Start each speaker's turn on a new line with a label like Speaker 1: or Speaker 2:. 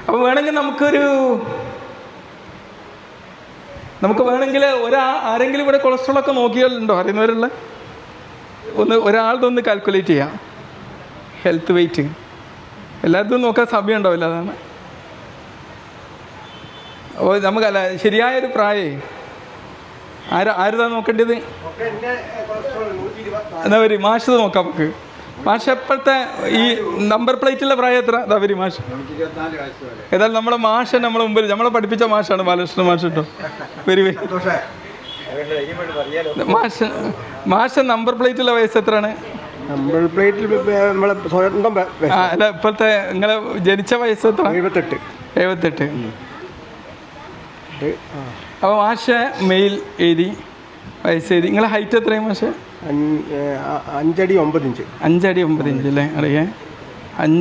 Speaker 1: അപ്പോൾ വേണമെങ്കിൽ നമുക്ക് വേണമെങ്കിൽ ആരെങ്കിലും ഇവിടെ കൊളസ്ട്രോളൊക്കെ നോക്കിയാലുണ്ടോ അറിയുന്നവരുള്ള ഒരാളുടെ ഒന്ന് കാൽക്കുലേറ്റ് ചെയ്യാം. ഹെൽത്ത് വെയ്റ്റ് എല്ലായിടത്തും നോക്കാൻ സമയം ഉണ്ടാവില്ല, അതാണ്. അപ്പോൾ നമുക്കല്ല ശരിയായൊരു പ്രായമേ ആരുതാ നോക്കേണ്ടത്? എന്നാ വരി മാഷത് നോക്കാം നമുക്ക്. മാഷ് എപ്പോഴത്തെ ഈ നമ്പർ പ്ലേറ്റുള്ള പ്രായം എത്ര? അതാ വരി മാഷ്. ഏതായാലും നമ്മളെ മാഷ നമ്മളെ മുമ്പിൽ നമ്മളെ പഠിപ്പിച്ച മാഷാണ് ബാലകൃഷ്ണൻ മാഷ് കേട്ടോ. വരി മാഷ നമ്പർ പ്ലേറ്റുള്ള വയസ്സ് എത്രയാണ്?
Speaker 2: നമ്പർ പ്ലേറ്റിൽ
Speaker 1: അല്ല ഇപ്പോഴത്തെ നിങ്ങളെ ജനിച്ച വയസ്സ് എത്ര? 78. അപ്പോൾ മാഷ മെയിൽ എഴുതി, വയസ്സ് എഴുതി. നിങ്ങളെ ഹൈറ്റ് എത്രയാണ് മാഷ?
Speaker 2: 5 അടി 9 ഇഞ്ച്.
Speaker 1: 5 അടി 9 ഇഞ്ച് അല്ലേ? അറിയാം.